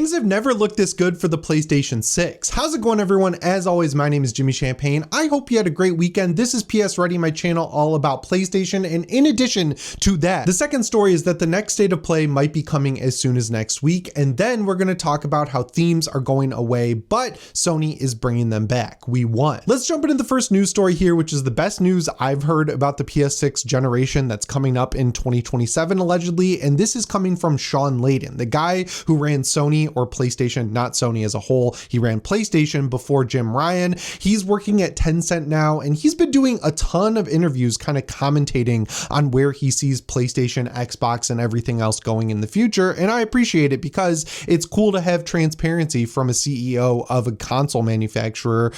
Things have never looked this good for the PlayStation 6. How's it going, everyone? As always, my name is Jimmy Champagne. I hope you had a great weekend. This is PSReady, my channel all about PlayStation, and in addition to that, the second story is that the next state of play might be coming as soon as next week, and then we're going to talk about how themes are going away, but Sony is bringing them back. We won. Let's jump into the first news story here, which is the best news I've heard about the PS6 generation that's coming up in 2027, allegedly, and this is coming from Shawn Layden, the guy who ran Sony, or PlayStation, not Sony as a whole. He ran PlayStation before Jim Ryan. He's working at Tencent now, and he's been doing a ton of interviews kind of commentating on where he sees PlayStation, Xbox, and everything else going in the future, and I appreciate it because it's cool to have transparency from a CEO of a console manufacturer,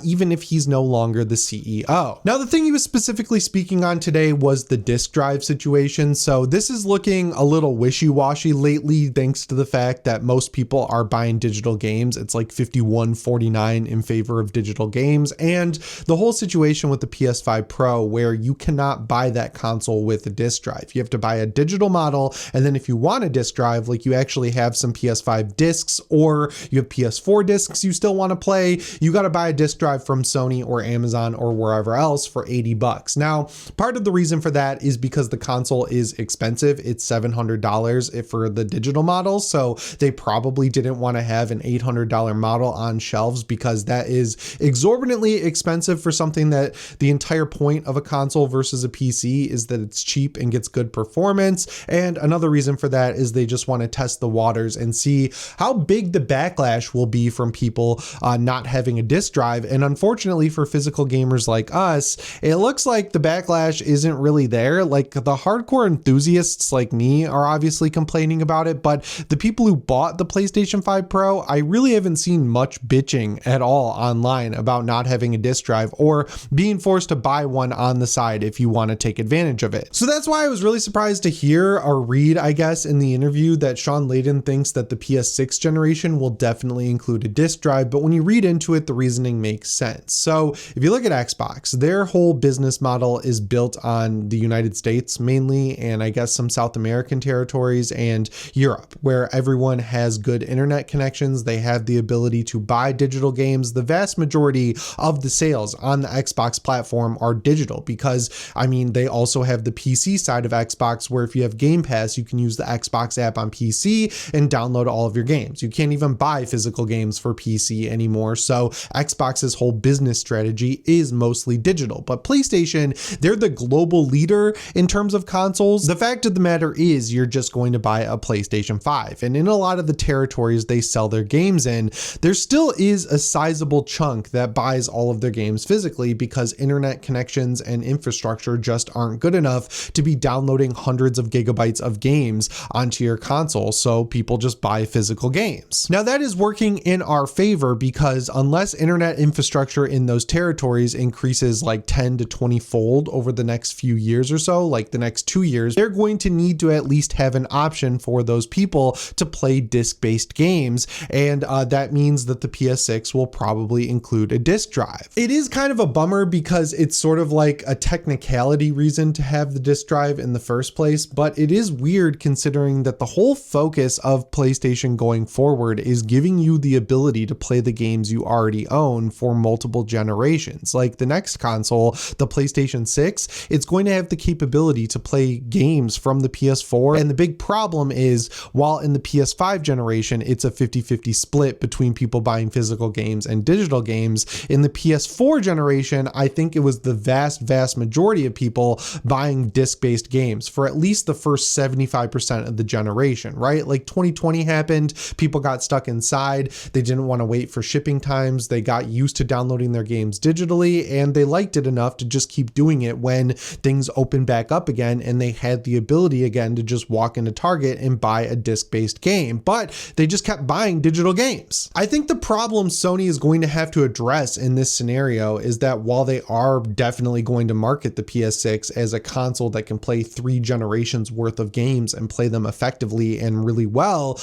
even if he's no longer the CEO. Now, the thing he was specifically speaking on today was the disk drive situation, so this is looking a little wishy-washy lately thanks to the fact that most people are buying digital games. It's like 51-49 in favor of digital games, and the whole situation with the PS5 Pro where you cannot buy that console with a disk drive. You have to buy a digital model, and then if you want a disk drive, like you actually have some PS5 discs or you have PS4 discs you still want to play, you got to buy a disk drive from Sony or Amazon or wherever else for $80. Now, part of the reason for that is because the console is expensive. It's $700 for the digital model, so they probably didn't want to have an $800 model on shelves because that is exorbitantly expensive for something that the entire point of a console versus a PC is that it's cheap and gets good performance. And another reason for that is they just want to test the waters and see how big the backlash will be from people not having a disk drive. And unfortunately for physical gamers like us, it looks like the backlash isn't really there. Like, the hardcore enthusiasts like me are obviously complaining about it, but the people who bought the PlayStation 5 Pro, I really haven't seen much bitching at all online about not having a disk drive or being forced to buy one on the side if you want to take advantage of it. So that's why I was really surprised to hear or read, I guess, in the interview that Shawn Layden thinks that the PS6 generation will definitely include a disk drive, but when you read into it, the reasoning makes sense. So if you look at Xbox, their whole business model is built on the United States mainly, and I guess some South American territories and Europe, where everyone has good internet connections. They have the ability to buy digital games. The vast majority of the sales on the Xbox platform are digital because, I mean, they also have the PC side of Xbox where if you have Game Pass, you can use the Xbox app on PC and download all of your games. You can't even buy physical games for PC anymore. So Xbox's whole business strategy is mostly digital, but PlayStation, they're the global leader in terms of consoles. The fact of the matter is you're just going to buy a PlayStation 5, and in a lot of the territories they sell their games in, there still is a sizable chunk that buys all of their games physically because internet connections and infrastructure just aren't good enough to be downloading hundreds of gigabytes of games onto your console, so people just buy physical games. Now, that is working in our favor because unless internet infrastructure in those territories increases like 10 to 20 fold over the next few years or so, like the next 2 years, they're going to need to at least have an option for those people to play disc-based games, and that means that the PS6 will probably include a disc drive. It is kind of a bummer because it's sort of like a technicality reason to have the disc drive in the first place, but it is weird considering that the whole focus of PlayStation going forward is giving you the ability to play the games you already own for multiple generations. Like the next console, the PlayStation 6, it's going to have the capability to play games from the PS4, and the big problem is while in the PS5 generation, it's a 50-50 split between people buying physical games and digital games. In the PS4 generation, I think it was the vast majority of people buying disc-based games for at least the first 75% of the generation, right? Like 2020 happened, people got stuck inside, they didn't want to wait for shipping times, they got used to downloading their games digitally, and they liked it enough to just keep doing it when things opened back up again and they had the ability again to just walk into Target and buy a disc-based game, but they just kept buying digital games. I think the problem Sony is going to have to address in this scenario is that while they are definitely going to market the PS6 as a console that can play 3 generations worth of games and play them effectively and really well,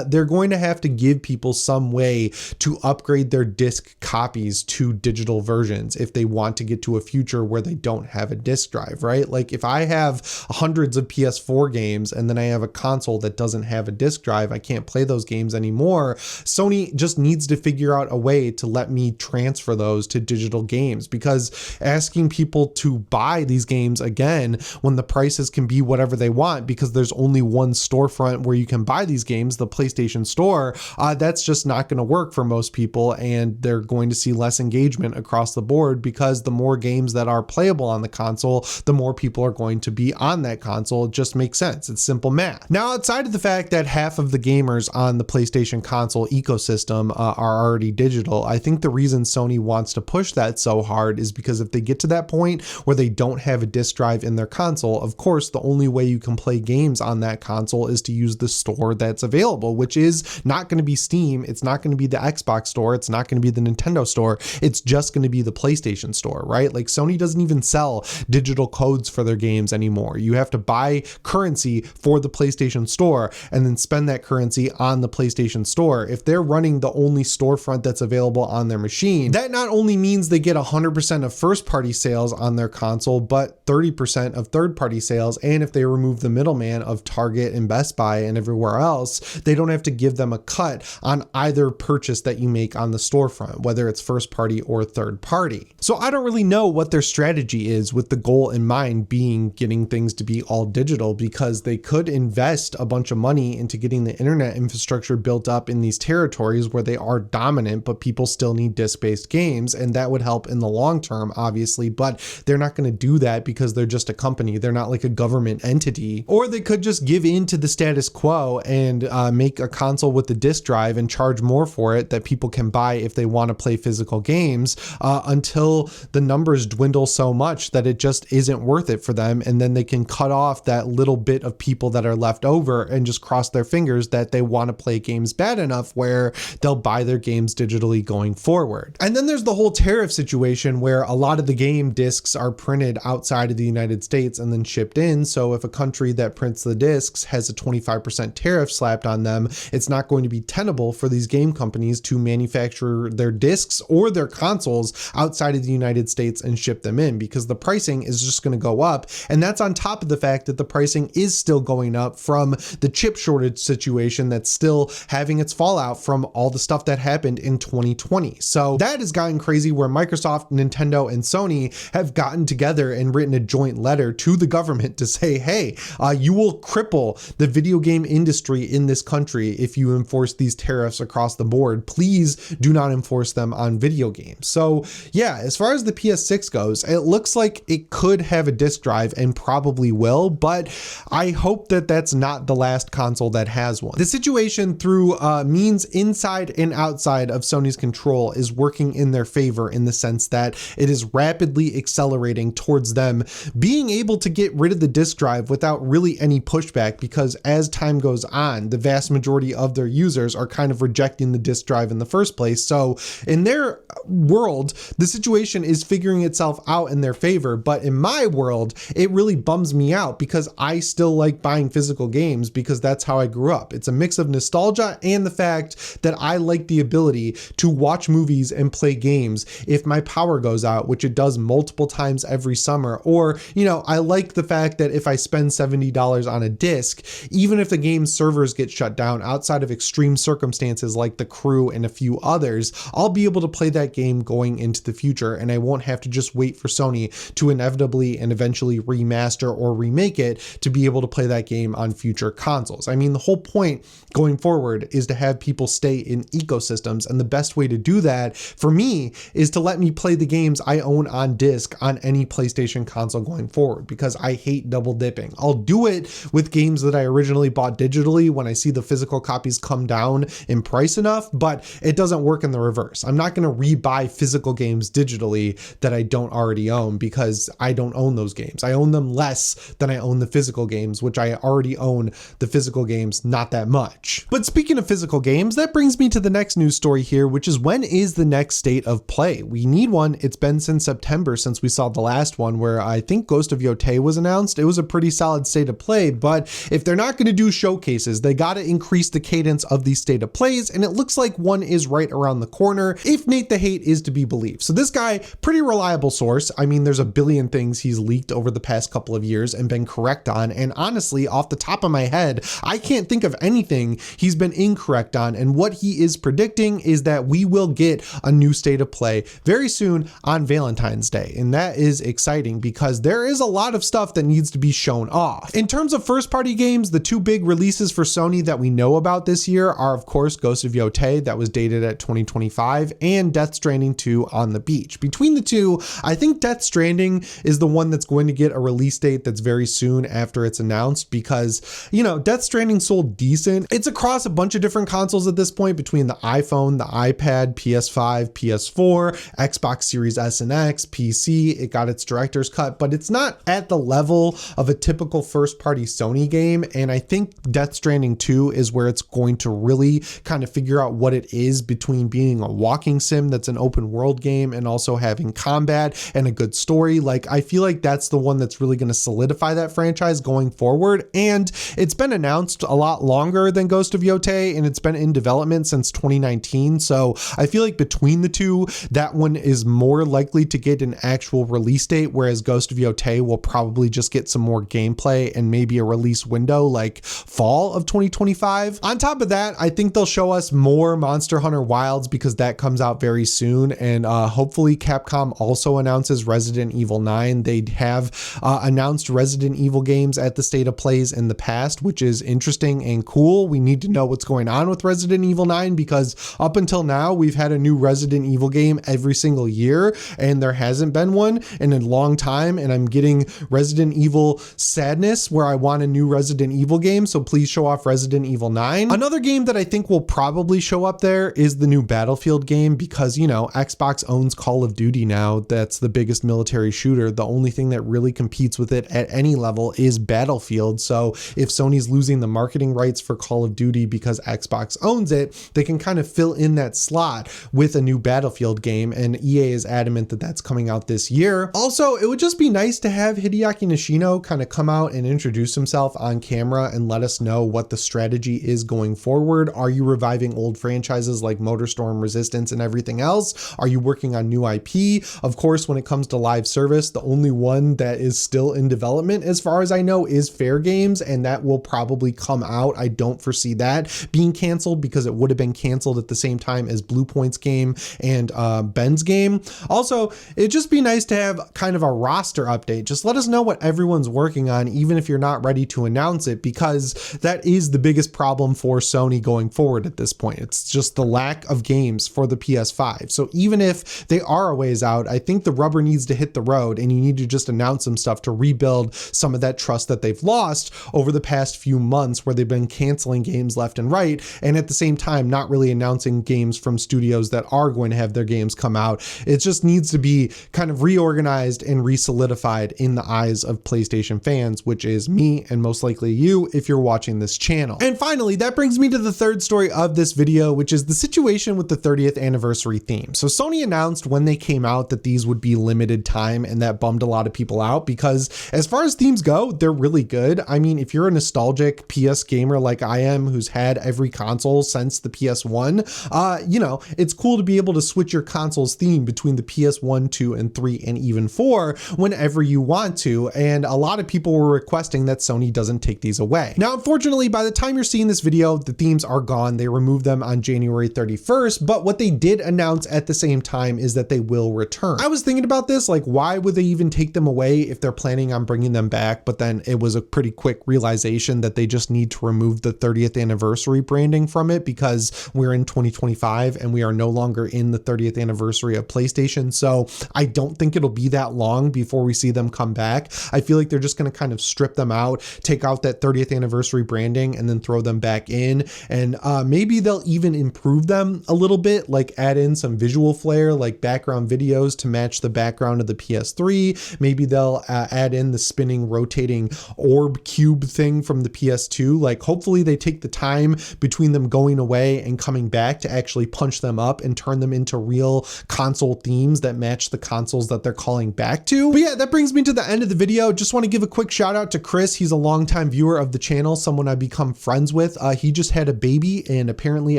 they're going to have to give people some way to upgrade their disc copies to digital versions if they want to get to a future where they don't have a disc drive, right? Like if I have hundreds of PS4 games and then I have a console that doesn't have a disc drive, I can't play those games anymore. Sony just needs to figure out a way to let me transfer those to digital games, because asking people to buy these games again when the prices can be whatever they want because there's only one storefront where you can buy these games, the PlayStation Store, that's just not going to work for most people, and they're going to see less engagement across the board because the more games that are playable on the console, the more people are going to be on that console. It just makes sense. It's simple math. Now, outside of the fact that half of the gamers on the PlayStation console ecosystem are already digital, I think the reason Sony wants to push that so hard is because if they get to that point where they don't have a disc drive in their console, of course, the only way you can play games on that console is to use the store that's available, which is not going to be Steam. It's not going to be the Xbox store. It's not going to be the Nintendo store. It's just going to be the PlayStation store, right? Like, Sony doesn't even sell digital codes for their games anymore. You have to buy currency for the PlayStation store and then spend that currency on the PlayStation store. If they're running the only storefront that's available on their machine, that not only means they get 100% of first party sales on their console, but 30% of third party sales. And if they remove the middleman of Target and Best Buy and everywhere else, they don't have to give them a cut on either purchase that you make on the storefront, whether it's first party or third party. So I don't really know what their strategy is, with the goal in mind being getting things to be all digital, because they could invest a bunch of money into getting the internet infrastructure built up in these territories where they are dominant, but people still need disc-based games, and that would help in the long term, obviously, but they're not going to do that because they're just a company. They're not like a government entity. Or they could just give in to the status quo and make a console with the disc drive and charge more for it that people can buy if they want to play physical games, until the numbers dwindle so much that it just isn't worth it for them, and then they can cut off that little bit of people that are left over and just cross their fingers that they want to play games bad enough where they'll buy their games digitally going forward. And then there's the whole tariff situation where a lot of the game discs are printed outside of the United States and then shipped in. So if a country that prints the discs has a 25% tariff slapped on them, it's not going to be tenable for these game companies to manufacture their discs or their consoles outside of the United States and ship them in, because the pricing is just going to go up. And that's on top of the fact that the pricing is still going up from the chip shortage situation that's still having its fallout from all the stuff that happened in 2020. So that has gotten crazy, where Microsoft, Nintendo, and Sony have gotten together and written a joint letter to the government to say, hey, you will cripple the video game industry in this country if you enforce these tariffs across the board. Please do not enforce them on video games. So yeah, as far as the PS6 goes, it looks like it could have a disc drive and probably will, but I hope that that's not the last console that has one. The situation through means inside and outside of Sony's control is working in their favor, in the sense that it is rapidly accelerating towards them being able to get rid of the disc drive without really any pushback, because as time goes on, the vast majority of their users are kind of rejecting the disc drive in the first place. So in their world, the situation is figuring itself out in their favor. But in my world, it really bums me out, because I still like buying physical games because that's how I grew up. It's a mix of nostalgia and the fact that I like the ability to watch movies and play games if my power goes out, which it does multiple times every summer. Or, you know, I like the fact that if I spend $70 on a disc, even if the game's servers get shut down outside of extreme circumstances like The Crew and a few others, I'll be able to play that game going into the future, and I won't have to just wait for Sony to inevitably and eventually remaster or remake it to be able to play that game on future consoles. I mean, the whole point going forward is to have people stay in ecosystems, and the best way to do that for me is to let me play the games I own on disc on any PlayStation console going forward, because I hate double dipping. I'll do it with games that I originally bought digitally when I see the physical copies come down in price enough, but it doesn't work in the reverse. I'm not going to rebuy physical games digitally that I don't already own, because I don't own those games. I own them less than I own the physical games, which I already own the physical games not that much. But speaking of physical games, that brings me to the next news story here, which is, when is the next state of play? We need one. It's been since September since we saw the last one, where I think Ghost of Yotei was announced. It was a pretty solid state of play, but if they're not going to do showcases, they got to increase the cadence of these state of plays, and it looks like one is right around the corner, if Nate the Hate is to be believed. So this guy, pretty reliable source. I mean, there's a billion things he's leaked over the past couple of years and been correct on, and honestly, off the top of my head, I can't think of anything he's been incorrect on, and what he is predicting is that we will get a new state of play very soon on Valentine's Day, and that is exciting because there is a lot of stuff that needs to be shown off. In terms of first party games, the two big releases for Sony that we know about this year are of course Ghost of Yotei, that was dated at 2025, and Death Stranding 2 on the Beach. Between the two, I think Death Stranding is the one that's going to get a release date that's very soon after it's announced because, you know, Death Stranding sold decent. It's across a bunch of different consoles at this point, between the iPhone, the iPad, PS5, PS4, Xbox Series S and X, PC. It got its director's cut, but it's not at the level of a typical first party Sony game. And I think Death Stranding 2 is where it's going to really kind of figure out what it is between being a walking sim that's an open world game and also having combat and a good story. Like, I feel like that's the one that's really going to solidify that franchise going forward. And it's been announced a lot longer than Ghost of Yotei, and it's been in development since 2019. So I feel like between the two, that one is more likely to get an actual release date, whereas Ghost of Yotei will probably just get some more gameplay and maybe a release window like fall of 2025. On top of that, I think they'll show us more Monster Hunter Wilds because that comes out very soon, and hopefully Capcom also announces Resident Evil 9. They have announced Resident Evil games at the State of Plays in the past, which is interesting and cool. We need to know what's going on with Resident Evil 9 because up until now we've had a new Resident Evil game every single year and there hasn't been one in a long time, and I'm getting Resident Evil sadness where I want a new Resident Evil game, so please show off Resident Evil 9. Another game that I think will probably show up there is the new Battlefield game because, you know, Xbox owns Call of Duty now. That's the biggest military shooter. The only thing that really competes with it at any level is Battlefield. So if Sony's losing the marketing rights for Call of Duty because Xbox owns it, they can kind of fill in that slot with a new Battlefield game, and EA is adamant that that's coming out this year. Also, it would just be nice to have Hideaki Nishino kind of come out and introduce himself on camera and let us know what the strategy is going forward. Are you reviving old franchises like MotorStorm, Resistance, and everything else? Are you working on new IP? Of course, when it comes to live service, the only one that is still in development, as far as I know, is Fair Games, and that will probably come out. I don't foresee that being canceled because it would have been canceled at the same time as Blue Point's game and Ben's game. Also, it'd just be nice to have kind of a roster update. Just let us know what everyone's working on, even if you're not ready to announce it, because that is the biggest problem for Sony going forward at this point. It's just the lack of games for the PS5. So even if they are a ways out, I think the rubber needs to hit the road and you need to just announce some stuff to rebuild some of that trust that they've lost over the past few months where they've been canceling games left and right, and at the same time not really announcing games from studios that are going to have their games come out. It just needs to be kind of reorganized and re-solidified in the eyes of PlayStation fans, which is me and most likely you if you're watching this channel. And finally, that brings me to the third story of this video, which is the situation with the 30th anniversary theme. So Sony announced when they came out that these would be limited time, and that bummed a lot of people out because as far as themes go, they're really good. I mean, if you're a nostalgic PS gamer like I am, who's had every console since the PS1, you know, it's cool to be able to switch your console's theme between the PS1, 2, and 3, and even 4 whenever you want to. And a lot of people were requesting that Sony doesn't take these away. Now, unfortunately, by the time you're seeing this video, the themes are gone. They removed them on January 31st, but what they did announce at the same time is that they will return. I was thinking about this, like, why would they even take them away if they're planning on bringing them back? But then it was a pretty quick realization that they just need to remove the 30th anniversary branding from it because we're in 2025 and we are no longer in the 30th anniversary of PlayStation. So I don't think it'll be that long before we see them come back. I feel like they're just going to kind of strip them out, take out that 30th anniversary branding, and then throw them back in. And maybe they'll even improve them a little bit, like add in some visual flair, like background videos to match the background of the PS3. Maybe they'll add in the spinning, rotating orb cube thing from the PS2. Like, hopefully they take the time between them going away and coming back to actually punch them up and turn them into real console themes that match the consoles that they're calling back to. But yeah, that brings me to the end of the video. Just want to give a quick shout out to Chris. He's a longtime viewer of the channel, someone I've become friends with. He just had a baby and apparently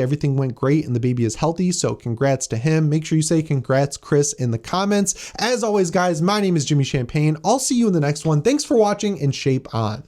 everything went great and the baby is healthy. So congrats to him. Make sure you say congrats, Chris, in the comments. As always, guys, my name is Jimmy Champagne. I'll see you in the next one. Thanks for watching and shape on.